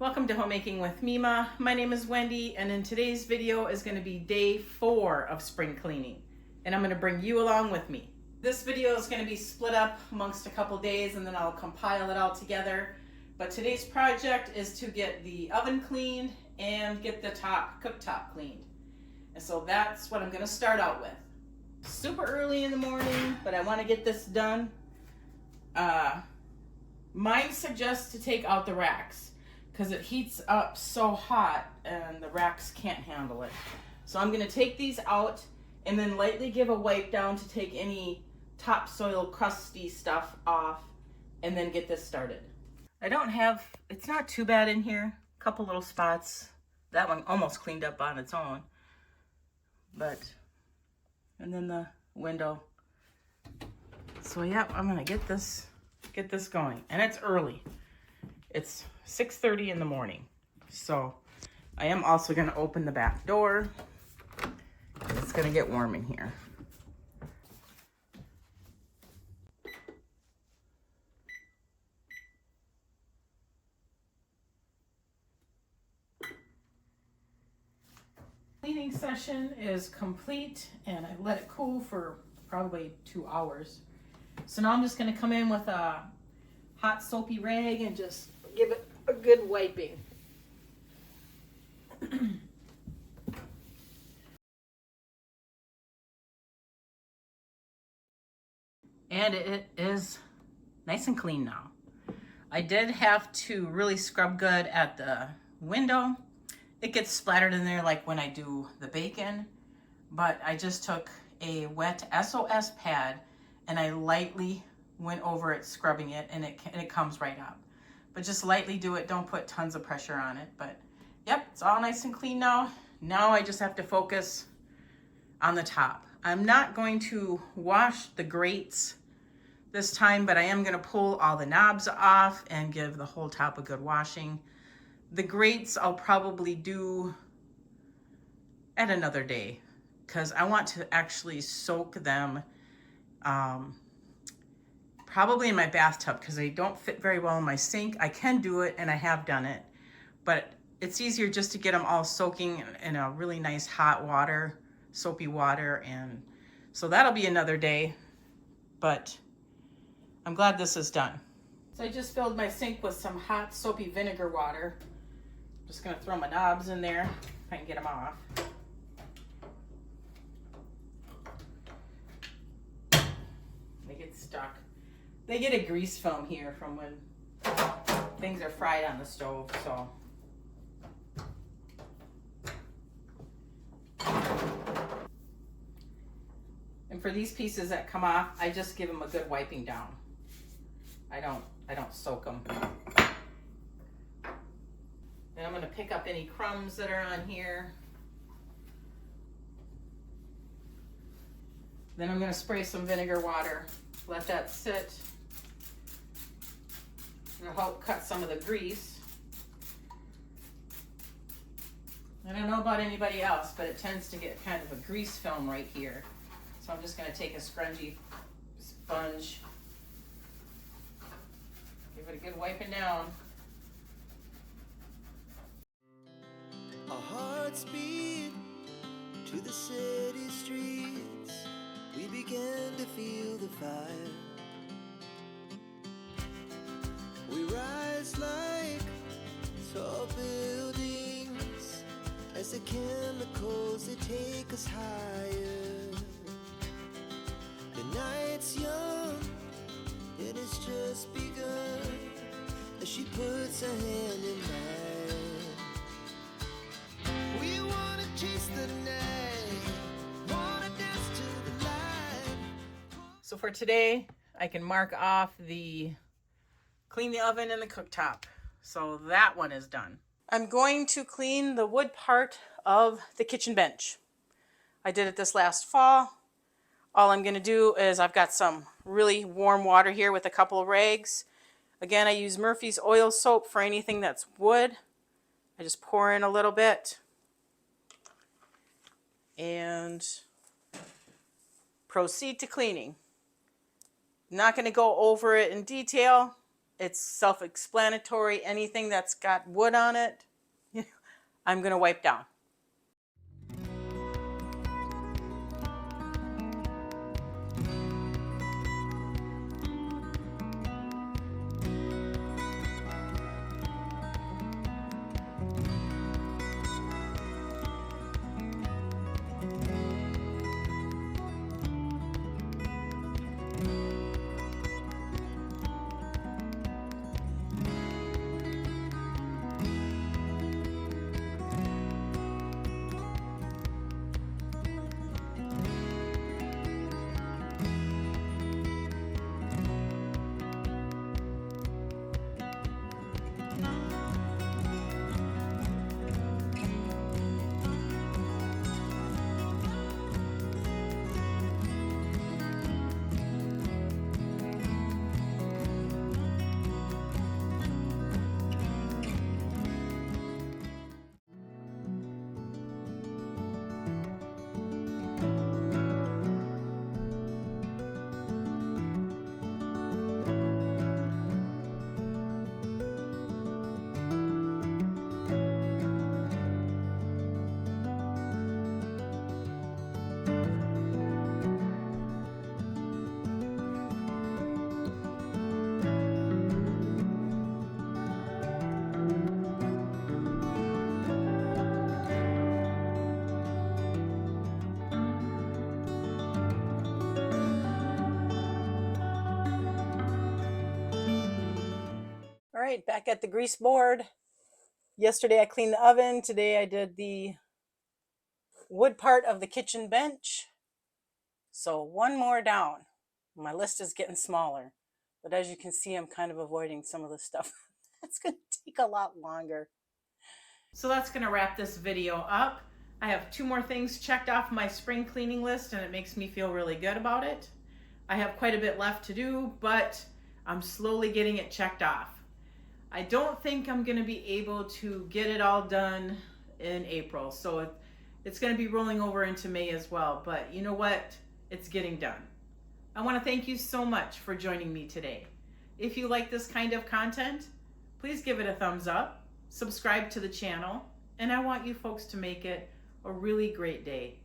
Welcome to Homemaking with Mema. My name is Wendy, and in today's video is going to be day 4 of spring cleaning, and I'm going to bring you along with me. This video is going to be split up amongst a couple days, and then I'll compile it all together. But today's project is to get the oven cleaned and get the cooktop cleaned. And so that's what I'm going to start out with. Super early in the morning, but I want to get this done. Mine suggests to take out the racks, because it heats up so hot and the racks can't handle it. So I'm going to take these out and then lightly give a wipe down to take any topsoil crusty stuff off and then get this started. It's not too bad in here. A couple little spots. That one almost cleaned up on its own. And then the window. So yeah, I'm going to get this going. And it's early. It's 6:30 in the morning. So I am also going to open the back door. It's going to get warm in here. Cleaning session is complete, and I let it cool for probably 2 hours. So now I'm just going to come in with a hot soapy rag and just give it a good wiping. And it is nice and clean now. I did have to really scrub good at the window. It gets splattered in there like when I do the bacon, but I just took a wet SOS pad and I lightly went over it, scrubbing it, and it comes right up. But just lightly do it. Don't put tons of pressure on it. But yep, it's all nice and clean now. Now I just have to focus on the top. I'm not going to wash the grates this time, but I am going to pull all the knobs off and give the whole top a good washing. The grates I'll probably do at another day because I want to actually soak them probably in my bathtub because they don't fit very well in my sink. I can do it, and I have done it, but it's easier just to get them all soaking in a really nice hot water, soapy water, and so that'll be another day, but I'm glad this is done. So I just filled my sink with some hot soapy vinegar water. I'm just gonna throw my knobs in there if I can get them off. They get stuck. They get a grease film here from when things are fried on the stove, so. And for these pieces that come off, I just give them a good wiping down. I don't soak them. And I'm gonna pick up any crumbs that are on here. Then I'm gonna spray some vinegar water, let that sit. It'll help cut some of the grease. I don't know about anybody else, but it tends to get kind of a grease film right here. So I'm just going to take a scrungy sponge, give it a good wiping down. Our hearts beat to the city streets. We began to feel the fire. We rise like tall buildings as the chemicals they take us higher. The night's young, it has just begun as she puts her hand in mine. We wanna chase the night, wanna dance to the light. So for today, I can mark off the clean the oven and the cooktop. So that one is done. I'm going to clean the wood part of the kitchen bench. I did it this last fall. All I'm going to do is I've got some really warm water here with a couple of rags. Again, I use Murphy's oil soap for anything that's wood. I just pour in a little bit and proceed to cleaning. Not going to go over it in detail. It's self-explanatory. Anything that's got wood on it, I'm going to wipe down. All right, back at the grease board. Yesterday I cleaned the oven. Today I did the wood part of the kitchen bench. So one more down. My list is getting smaller. But as you can see, I'm kind of avoiding some of the stuff. That's going to take a lot longer. So that's going to wrap this video up. I have 2 more things checked off my spring cleaning list, and it makes me feel really good about it. I have quite a bit left to do, but I'm slowly getting it checked off. I don't think I'm going to be able to get it all done in April, so it's going to be rolling over into May as well, but you know what? It's getting done. I want to thank you so much for joining me today. If you like this kind of content, please give it a thumbs up, subscribe to the channel, and I want you folks to make it a really great day.